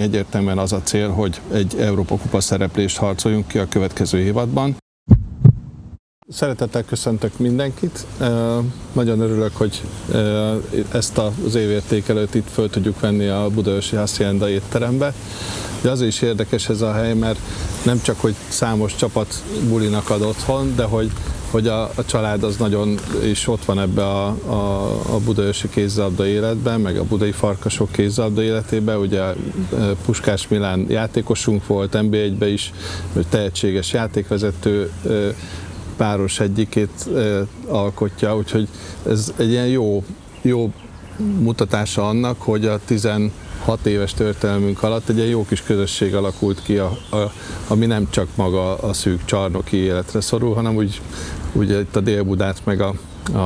Egyértelműen az a cél, hogy egy Európa-kupa szereplést harcoljunk ki a következő évadban. Szeretettel köszöntök mindenkit. Nagyon örülök, hogy ezt az évértékelőt itt föl tudjuk venni a budaörsi Hacienda étterembe. De azért is érdekes ez a hely, mert nem csak, hogy számos csapat bulinak ad otthon, de hogy a család az nagyon is ott van ebbe a budaörsi kézilabda életben, meg a budai farkasok kézilabda életében. Ugye Puskás Milán játékosunk volt, NB1-ben is, tehetséges játékvezető páros egyikét alkotja, úgyhogy ez egy ilyen jó mutatása annak, hogy a 16 éves történelmünk alatt egy ilyen jó kis közösség alakult ki, ami nem csak maga a szűk csarnoki életre szorul, hanem úgy itt a Dél-Budát meg a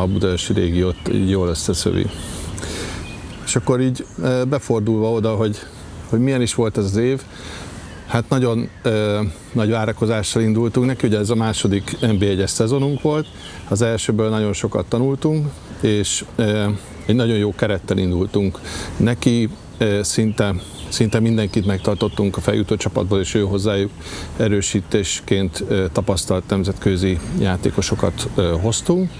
budaörsi régiót így jól összeszövi. És akkor így befordulva oda, hogy milyen is volt ez az év, hát nagyon nagy várakozással indultunk neki, ugye ez a második NB1-es szezonunk volt, az elsőből nagyon sokat tanultunk, és egy nagyon jó kerettel indultunk neki, szinte mindenkit megtartottunk a feljutó csapatból, és ő hozzájuk erősítésként tapasztalt nemzetközi játékosokat hoztunk,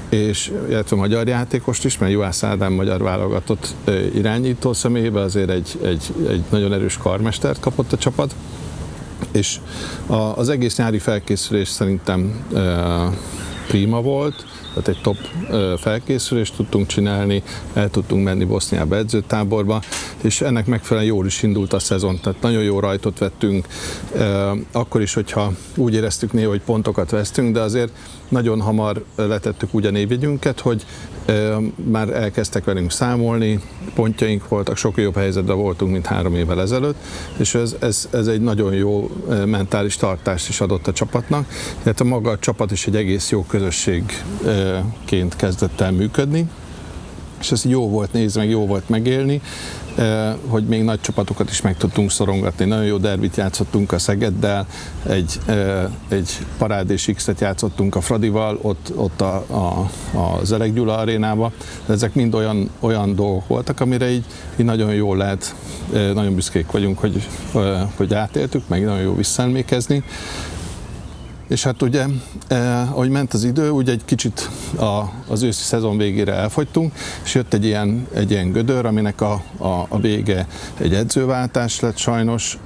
és illetve magyar játékost is, mert Juhász Ádám magyar válogatott irányító személyében azért egy nagyon erős karmestert kapott a csapat, és az egész nyári felkészülés szerintem prima volt, tehát egy top felkészülést tudtunk csinálni, el tudtunk menni Boszniába edzőtáborba, és ennek megfelelően jól is indult a szezon, tehát nagyon jó rajtot vettünk, akkor is, hogyha úgy éreztük néha, hogy pontokat vesztünk, de azért nagyon hamar letettük úgy a névjegyünket, hogy már elkezdtek velünk számolni, pontjaink voltak, sokkal jobb helyzetben voltunk, mint 3 évvel ezelőtt, és ez egy nagyon jó mentális tartást is adott a csapatnak, illetve maga a csapat is egy egész jó közösségként kezdett el működni, és ez jó volt nézni, meg jó volt megélni, hogy még nagy csapatokat is meg tudtunk szorongatni. Nagyon jó derbit játszottunk a Szegeddel, egy parádés X-et játszottunk a Fradival, ott az Elek Gyula arénába. Ezek mind olyan dolgok voltak, amire így nagyon jól lehet, nagyon büszkék vagyunk, hogy átéltük, meg nagyon jó visszaemlékezni. És hát ugye, ahogy ment az idő, úgy egy kicsit az őszi szezon végére elfogytunk, és jött egy ilyen gödör, aminek a vége egy edzőváltás lett sajnos,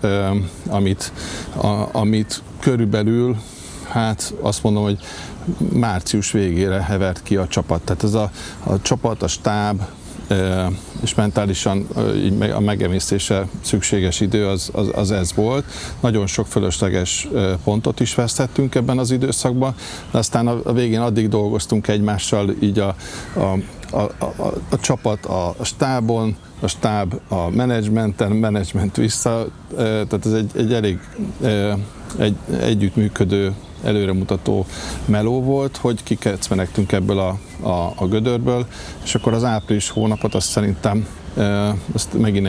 amit körülbelül, hát azt mondom, hogy március végére hevert ki a csapat. Tehát ez a csapat, a stáb, és mentálisan a megemésztése szükséges idő az ez volt. Nagyon sok fölösleges pontot is vesztettünk ebben az időszakban, de aztán a végén addig dolgoztunk egymással, így a csapat a stábon, a stáb a menedzsmenten, menedzsment vissza, tehát ez egy elég együttműködő, előremutató meló volt, hogy kikecmenektünk ebből a gödörből, és akkor az április hónapot azt szerintem azt megint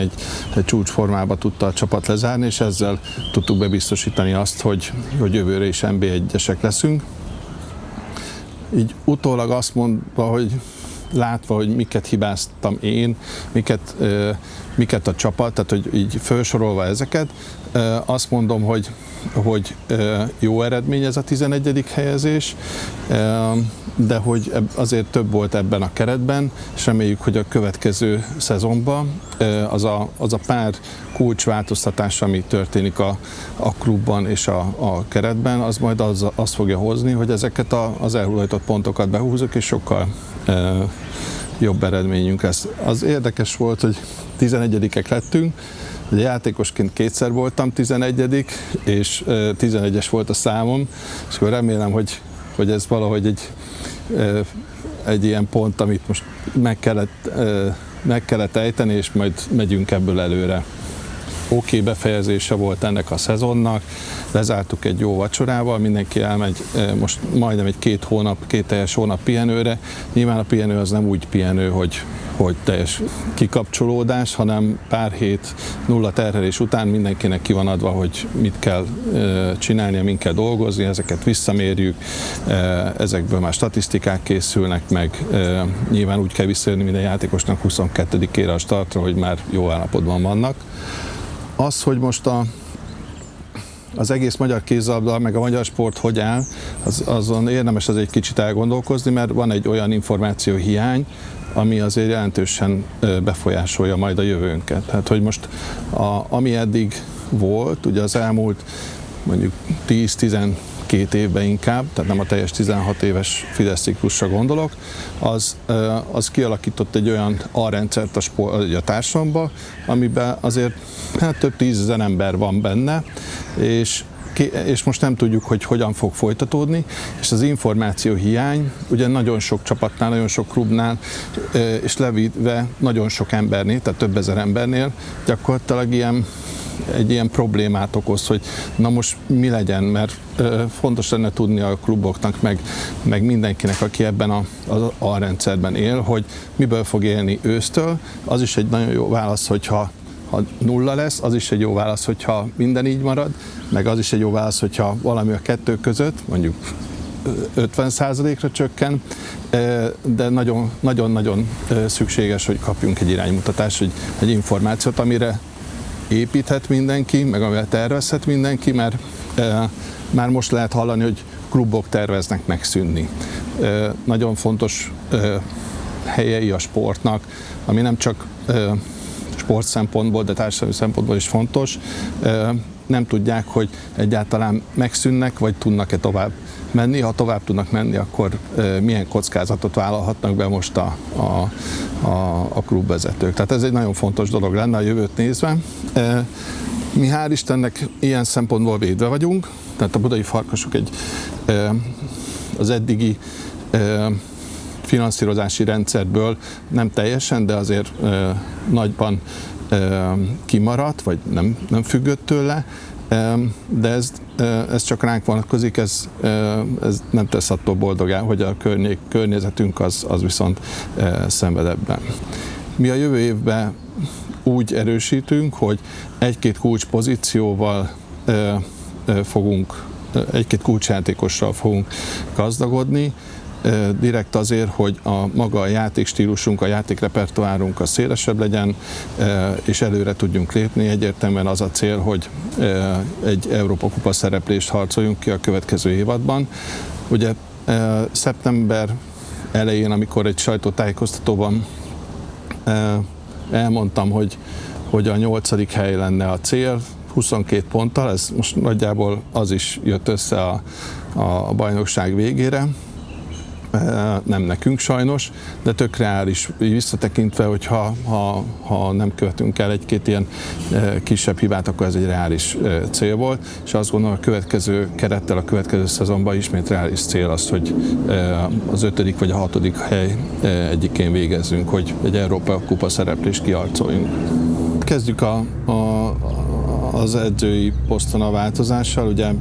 egy csúcsformába tudta a csapat lezárni, és ezzel tudtuk bebiztosítani azt, hogy jövőre is NB1-esek leszünk. Így utólag azt mondva, hogy látva, hogy miket hibáztam én, miket a csapat, tehát hogy így felsorolva ezeket, azt mondom, hogy jó eredmény ez a 11. helyezés, de hogy azért több volt ebben a keretben, és reméljük, hogy a következő szezonban az a pár kulcsváltoztatás, ami történik a klubban és a keretben, az majd azt fogja hozni, hogy ezeket az elhullajtott pontokat behúzzuk, és sokkal jobb eredményünk lesz. Az érdekes volt, hogy 11-ek lettünk, ugye játékosként 2-szer voltam 11, és 11-es volt a számom, és akkor remélem, hogy ez valahogy egy ilyen pont, amit most meg kellett ejteni, és majd megyünk ebből előre. Oké befejezése volt ennek a szezonnak, lezártuk egy jó vacsorával, mindenki elmegy most majdnem egy 2 teljes hónap pihenőre. Nyilván a pihenő az nem úgy pihenő, hogy teljes kikapcsolódás, hanem pár hét nulla terhelés után mindenkinek ki van adva, hogy mit kell csinálnia, min kell dolgozni, ezeket visszamérjük, ezekből már statisztikák készülnek meg, nyilván úgy kell visszajönni minden játékosnak 22-ére a startra, hogy már jó állapotban vannak. Az, hogy most az egész magyar kézilabda, meg a magyar sport hogy áll, azon érdemes egy kicsit elgondolkozni, mert van egy olyan információhiány, ami azért jelentősen befolyásolja majd a jövőnket. Tehát, hogy most ami eddig volt, ugye az elmúlt mondjuk 10-12 évben inkább, tehát nem a teljes 16 éves Fidesz ciklusra gondolok, az kialakított egy olyan alrendszert a társadalomba, amiben azért több tízezer ember van benne, és most nem tudjuk, hogy hogyan fog folytatódni, és az információ hiány, ugye nagyon sok csapatnál, nagyon sok klubnál, és levítve nagyon sok embernél, tehát több ezer embernél gyakorlatilag egy ilyen problémát okoz, hogy na most mi legyen, mert fontos lenne tudni a kluboknak, meg mindenkinek, aki ebben az alrendszerben él, hogy miből fog élni ősztől. Az is egy nagyon jó válasz, hogyha nulla lesz, az is egy jó válasz, hogyha minden így marad, meg az is egy jó válasz, hogyha valami a kettő között, mondjuk 50%-ra csökken, de nagyon-nagyon szükséges, hogy kapjunk egy iránymutatást, egy információt, amire építhet mindenki, meg amivel tervezhet mindenki, mert már most lehet hallani, hogy klubok terveznek megszűnni. Nagyon fontos helyei a sportnak, ami nem csak sport szempontból, de társadalmi szempontból is fontos. Nem tudják, hogy egyáltalán megszűnnek, vagy tudnak-e tovább menni. Ha tovább tudnak menni, akkor milyen kockázatot vállalhatnak be most a klubvezetők. Tehát ez egy nagyon fontos dolog lenne a jövőt nézve. Mi hál' Istennek ilyen szempontból védve vagyunk, tehát a Budai Farkasok az eddigi finanszírozási rendszerből nem teljesen, de azért nagyban kimaradt, vagy nem függött tőle, de ez csak ránk vonatkozik, ez nem tesz attól boldogá, hogy a környezetünk az viszont szenved ebben. Mi a jövő évben úgy erősítünk, hogy egy-két kulcspozícióval egy-két kulcsjátékossal fogunk gazdagodni, direkt azért, hogy maga a játékstílusunk, a játékrepertoárunk az szélesebb legyen, és előre tudjunk lépni. Egyértelműen az a cél, hogy egy Európa-kupa szereplést harcoljunk ki a következő évadban. Ugye szeptember elején, amikor egy sajtótájékoztatóban elmondtam, hogy a 8. hely lenne a cél, 22 ponttal, ez most nagyjából az is jött össze a bajnokság végére. Nem nekünk sajnos, de tök reális visszatekintve, hogy ha nem követünk el egy-két ilyen kisebb hibát, akkor ez egy reális cél volt, és azt gondolom, a következő kerettel, a következő szezonban ismét reális cél az, hogy az 5. vagy a 6. hely egyikén végezzünk, hogy egy Európa-kupa szereplést kiharcoljunk. Kezdjük az edzői poszton a változással, ugye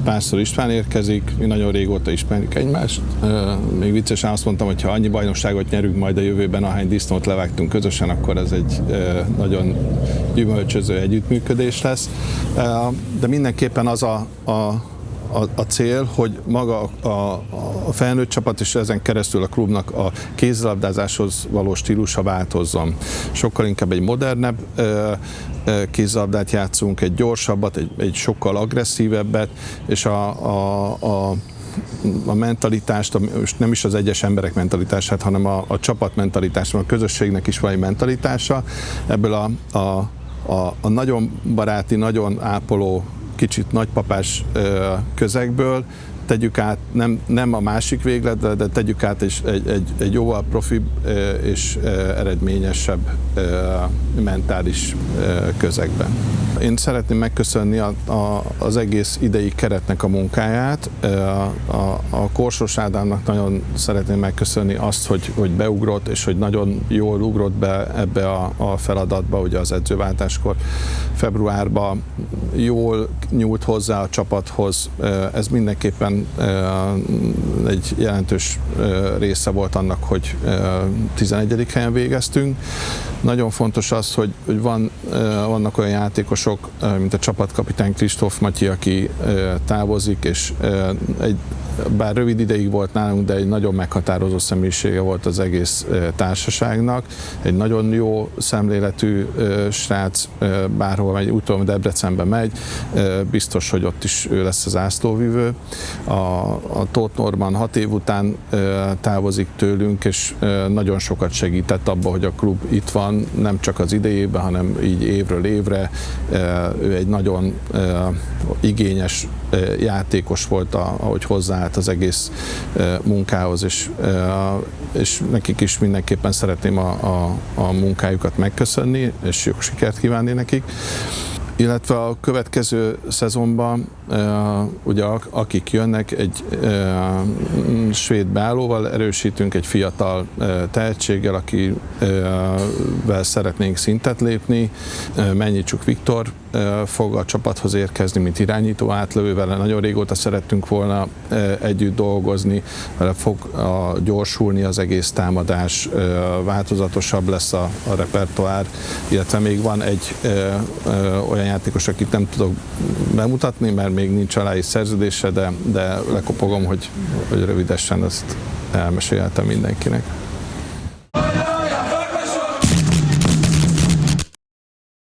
Pásztor István érkezik, mi nagyon régóta ismerjük egymást. Még viccesen azt mondtam, hogy ha annyi bajnokságot nyerünk majd a jövőben, ahány disznót levágtunk közösen, akkor ez egy nagyon gyümölcsöző együttműködés lesz. De mindenképpen az a cél, hogy maga a felnőtt csapat és ezen keresztül a klubnak a kézilabdázáshoz való stílusa változzon. Sokkal inkább egy modernebb kézilabdát játszunk, egy gyorsabbat, egy sokkal agresszívebbet, és a mentalitást, most nem is az egyes emberek mentalitását, hanem a csapat mentalitást, a közösségnek is van egy mentalitása. Ebből a nagyon baráti, nagyon ápoló, kicsit nagypapás közegből tegyük át, nem a másik végletre, de tegyük át egy jóval profibb és eredményesebb mentális közegbe. Én szeretném megköszönni az egész idei keretnek a munkáját. A Korsos Ádámnak nagyon szeretném megköszönni azt, hogy beugrott, és hogy nagyon jól ugrott be ebbe a feladatba, ugye az edzőváltáskor februárban jól nyúlt hozzá a csapathoz. Ez mindenképpen egy jelentős része volt annak, hogy 11. helyen végeztünk. Nagyon fontos az, hogy vannak olyan játékosok, játékosok, mint a csapatkapitány Kristóf Matyi, aki távozik, és bár rövid ideig volt nálunk, de egy nagyon meghatározó személyisége volt az egész társaságnak. Egy nagyon jó szemléletű srác, bárhol megy, úgy tudom, Debrecenbe megy, biztos, hogy ott is ő lesz az zászlóvivő. A Tóth Norman 6 év után távozik tőlünk, és nagyon sokat segített abban, hogy a klub itt van, nem csak az idejében, hanem így évről évre. Ő egy nagyon igényes játékos volt, ahogy hozzáállt az egész munkához, és nekik is mindenképpen szeretném a munkájukat megköszönni, és jó sikert kívánni nekik. Illetve a következő szezonban ugye akik jönnek, egy svéd beállóval erősítünk, egy fiatal tehetséggel, akivel szeretnénk szintet lépni. Mennyicsuk Viktor fog a csapathoz érkezni, mint irányító átlövő, vele nagyon régóta szerettünk volna együtt dolgozni, vele fog gyorsulni az egész támadás, változatosabb lesz a repertoár, illetve még van egy olyan játékos, akit nem tudok bemutatni, mert még nincs aláírt szerződése, de lekopogom, hogy rövidesen ezt elmeséltem mindenkinek.